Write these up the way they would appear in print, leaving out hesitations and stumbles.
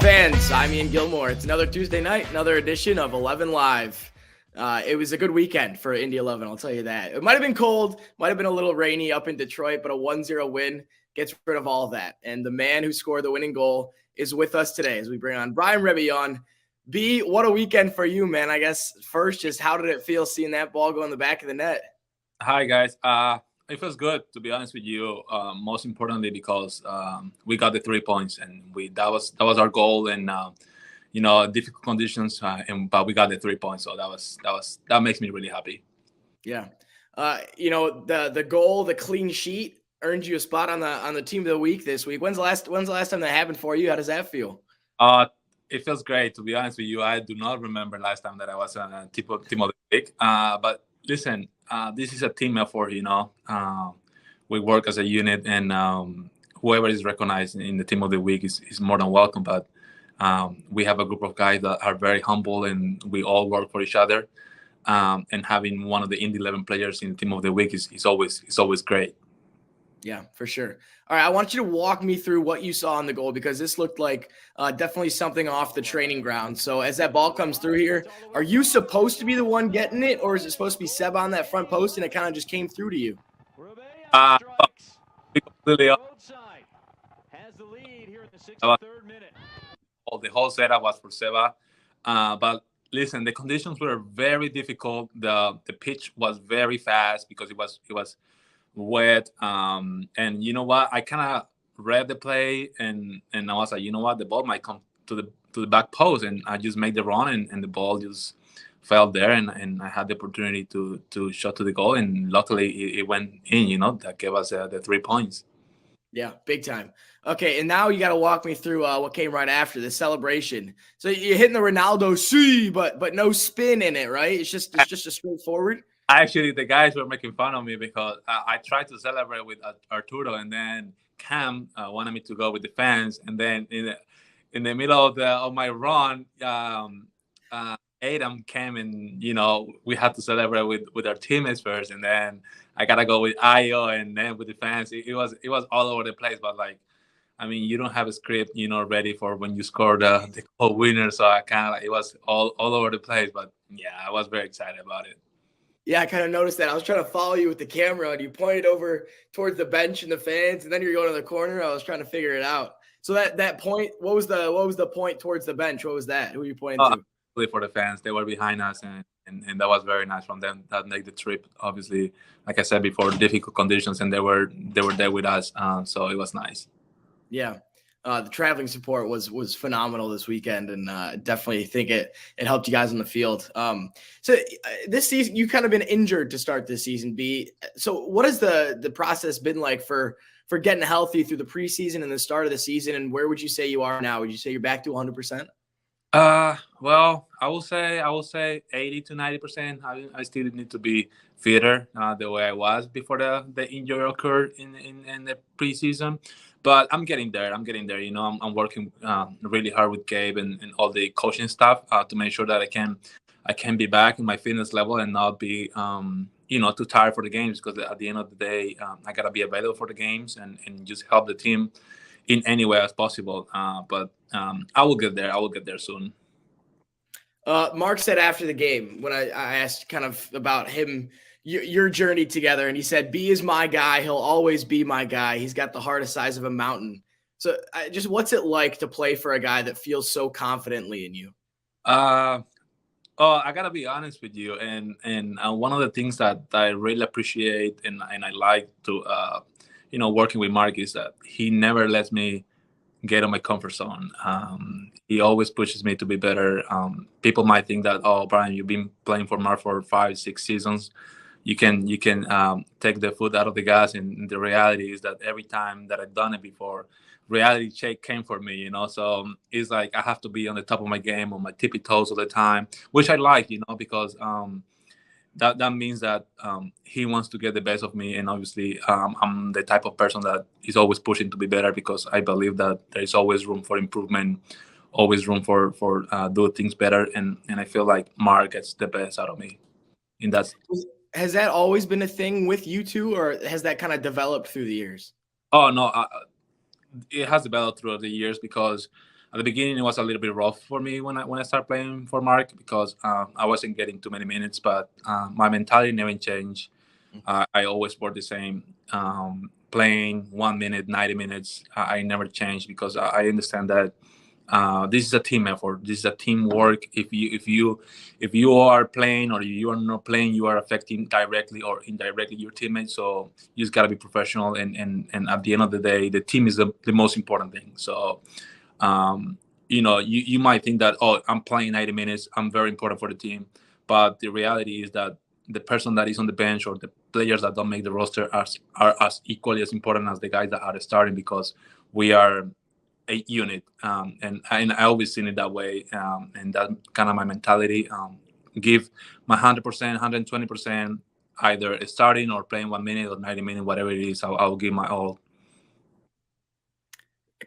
fans? I'm Ian Gilmour. It's another Tuesday night, another edition of 11 Live. It was a good weekend for Indy 11, I'll tell you that. It might have been cold, might have been a little rainy up in Detroit, but a 1-0 win gets rid of all of that. And the man who scored the winning goal is with us today as we bring on Bryam Rebellon. B, what a weekend for you, man. I guess first, just how did it feel seeing that ball go in the back of the net? Hi, guys. It feels good, to be honest with you. Most importantly, because we got the 3 points, and that was our goal. And difficult conditions, but we got the 3 points, so that makes me really happy. Yeah, the goal, the clean sheet, earned you a spot on the team of the week this week. When's the last time that happened for you? How does that feel? It feels great, to be honest with you. I do not remember last time that I was on a team of the week. But listen, this is a team effort. We work as a unit, and whoever is recognized in the team of the week is more than welcome. But we have a group of guys that are very humble, and we all work for each other. And having one of the Indy 11 players in the team of the week is always great. Yeah, for sure. All right, I want you to walk me through what you saw in the goal, because this looked like definitely something off the training ground. So as that ball comes through here, are you supposed to be the one getting it, or is it supposed to be Seb on that front post and it kind of just came through to you? Completely the whole setup was for Seba. But listen, the conditions were very difficult. The pitch was very fast because it was wet. And you know what? I kind of read the play, and I was like, you know what? The ball might come to the back post, and I just made the run, and the ball just fell there, and I had the opportunity to shot to the goal, and luckily it went in. That gave us the 3 points. Yeah, big time. Okay, and now you got to walk me through what came right after the celebration. So you're hitting the Ronaldo C, but no spin in it, right? It's just a straightforward. Actually, the guys were making fun of me because I tried to celebrate with Arturo, and then Cam wanted me to go with the fans, and then in the middle of my run, Adam came, and we had to celebrate with our teammates first, and then I gotta go with Ayo, and then with the fans. It was all over the place, but you don't have a script, ready for when you score the goal winner. So I kind of it was all over the place, but yeah, I was very excited about it. Yeah, I kind of noticed that. I was trying to follow you with the camera, and you pointed over towards the bench and the fans, and then you're going to the corner. I was trying to figure it out. So that point, what was the point towards the bench? What was that? Who were you pointing to? For the fans, they were behind us, and that was very nice from them. That made the trip, obviously, like I said before, difficult conditions, and they were there with us, so it was nice. Yeah. The traveling support was phenomenal this weekend, and definitely think it helped you guys on the field. So this season, you've kind of been injured to start this season, B. So what has the process been like for getting healthy through the preseason and the start of the season, and where would you say you are now? Would you say you're back to 100%? Well, I will say 80 to 90%. I still need to be fitter the way I was before the injury occurred in the preseason. But I'm getting there. I'm working really hard with Gabe and all the coaching staff to make sure that I can be back in my fitness level and not be too tired for the games, because at the end of the day, I gotta be available for the games and just help the team in any way as possible. But I will get there. I will get there soon. Mark said after the game, when I asked kind of about him, your journey together, and he said, B is my guy. He'll always be my guy. He's got the heart the size of a mountain. So just what's it like to play for a guy that feels so confidently in you? I gotta be honest with you, and one of the things that I really appreciate and I like to working with Mark is that he never lets me get on my comfort zone. He always pushes me to be better. People might think that, oh, Brian, you've been playing for Mark for 5-6 seasons. You can take the foot out of the gas, and the reality is that every time that I've done it before, reality check came for me, So it's like I have to be on the top of my game, on my tippy toes all the time, which I like, because that means that he wants to get the best of me, and obviously I'm the type of person that is always pushing to be better, because I believe that there is always room for improvement, always room for do things better, and I feel like Mark gets the best out of me in that. Has that always been a thing with you two, or has that kind of developed through the years? Oh no, it has developed throughout the years, because at the beginning, it was a little bit rough for me when I started playing for Mark because I wasn't getting too many minutes. But my mentality never changed. I always work the same. Playing 1 minute, 90 minutes, I never changed because I understand that this is a team effort. This is a teamwork. If you are playing or you are not playing, you are affecting directly or indirectly your teammates. So you just gotta be professional. And at the end of the day, the team is the most important thing. So you might think that, oh, I'm playing 90 minutes, I'm very important for the team, but the reality is that the person that is on the bench or the players that don't make the roster are as equally as important as the guys that are starting because we are a unit, and I always seen it that way, and that kind of my mentality. Give my 100%, 120%, either starting or playing 1 minute or 90 minutes, whatever it is. I'll give my all.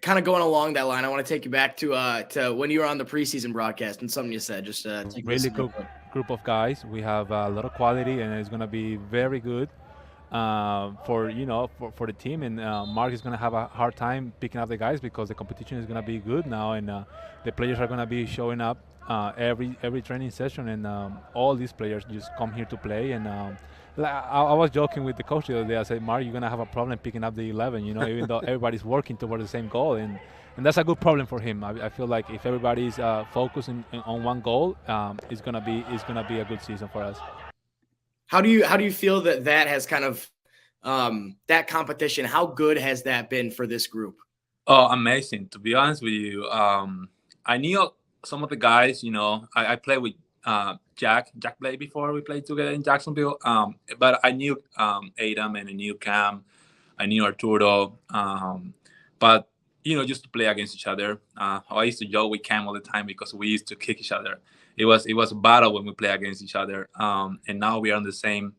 Kind of going along that line, I want to take you back to when you were on the preseason broadcast and something you said. Just take Really good group of guys. We have a lot of quality, and it's going to be very good for the team. And Mark is going to have a hard time picking up the guys because the competition is going to be good now, and the players are going to be showing up every training session, and all these players just come here to play. And I was joking with the coach the other day. I said, Mark, you're going to have a problem picking up the 11, even though everybody's working towards the same goal. And that's a good problem for him. I feel like if everybody's focusing on one goal, it's gonna be a good season for us. How do you feel that has kind of that competition? How good has that been for this group? Oh, amazing! To be honest with you, I knew some of the guys. I played with Jack played before we played together in Jacksonville. But I knew Adam and I knew Cam, I knew Arturo. But just to play against each other. I used to joke with Cam all the time because we used to kick each other. It was a battle when we play against each other. And now we are in the same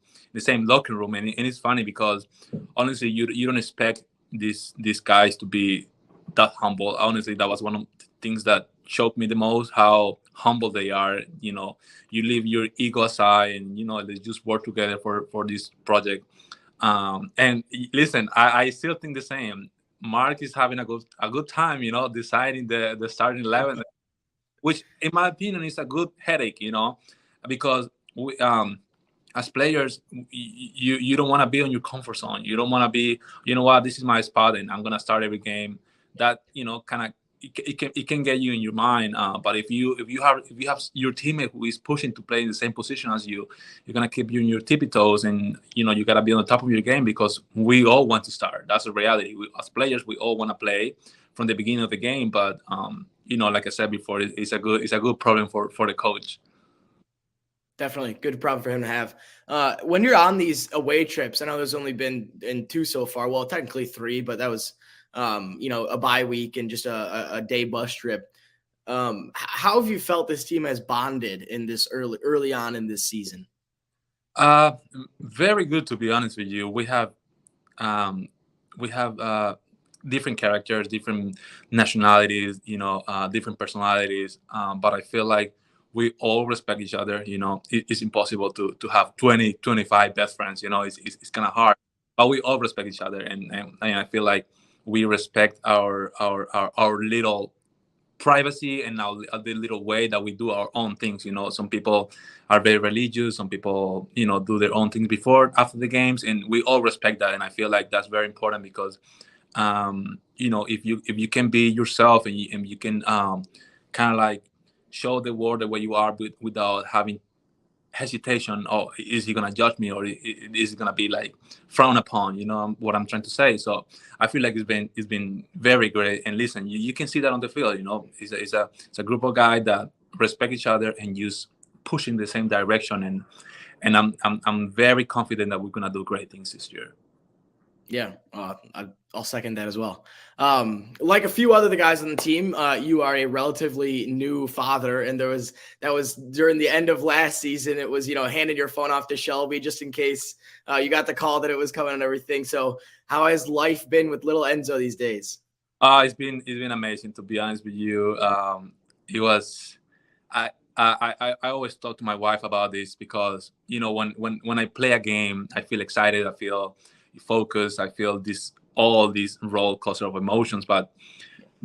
locker room, and it's funny because honestly, you don't expect these guys to be that humble. Honestly, that was one of the things that shocked me the most, how humble they are. You leave your ego aside, and they just work together for this project. And listen, I still think the same. Mark is having a good time, deciding the starting 11, which in my opinion is a good headache, because we, as players, you don't want to be on your comfort zone. You don't want to be, this is my spot and I'm gonna start every game. That kind of it can get you in your mind. But if you have your teammate who is pushing to play in the same position as you, you're gonna keep you in your tippy toes, and you gotta be on the top of your game because we all want to start. That's the reality. As players, we all want to play from the beginning of the game. But like I said before, it's a good problem for the coach. Definitely good problem for him to have. When you're on these away trips, I know there's only been in 2 so far. Well, technically 3, but that was a bye week and just a day bus trip. How have you felt this team has bonded in this early on in this season? Very good, to be honest with you. We have different characters, different nationalities, different personalities. But I feel like we all respect each other. It's impossible to have 20, 25 best friends. It's kind of hard, but we all respect each other, and I feel like we respect our little privacy and the little way that we do our own things. Some people are very religious, some people do their own things after the games, and we all respect that. And I feel like that's very important because if you can be yourself and you can kind of like show the world the way you are without having hesitation, oh, is he gonna judge me, or is it gonna be like frowned upon? What I'm trying to say. So I feel like it's been very great. And listen, you can see that on the field. It's a group of guys that respect each other and just push in the same direction. And I'm very confident that we're gonna do great things this year. Yeah, I'll second that as well. Like a few other guys on the team, you are a relatively new father, and that was during the end of last season. It was handing your phone off to Shelby just in case you got the call that it was coming and everything. So how has life been with little Enzo these days? It's been amazing, to be honest with you. It was I always talk to my wife about this because when I play a game, I feel excited, I feel focused, I feel all these roller coaster of emotions. But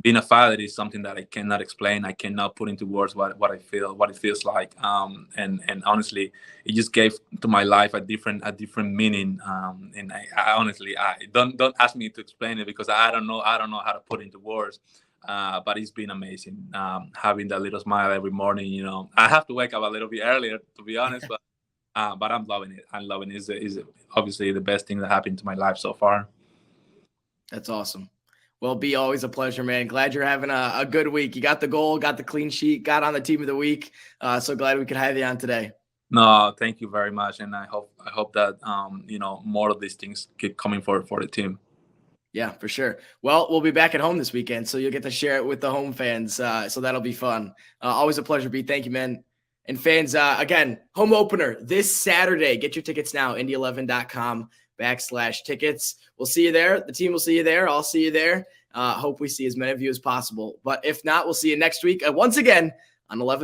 being a father is something that I cannot explain. I cannot put into words what I feel, what it feels like. And honestly, it just gave to my life a different meaning. And I honestly, I don't ask me to explain it, because I don't know how to put it into words. But it's been amazing, having that little smile every morning. You know, I have to wake up a little bit earlier, to be honest, but I'm loving it. I'm loving it. Is obviously the best thing that happened to my life so far. That's awesome. Well, B, always a pleasure, man. Glad you're having a good week. You got the goal, got the clean sheet, got on the team of the week. So glad we could have you on today. No, thank you very much, and I hope that more of these things keep coming for the team. Yeah, for sure. Well, we'll be back at home this weekend, so you'll get to share it with the home fans. So that'll be fun. Always a pleasure, B. Thank you, man. And fans, again, home opener this Saturday. Get your tickets now, indy11.com/tickets. We'll see you there. The team will see you there. I'll see you there. Hope we see as many of you as possible. But if not, we'll see you next week once again on 11.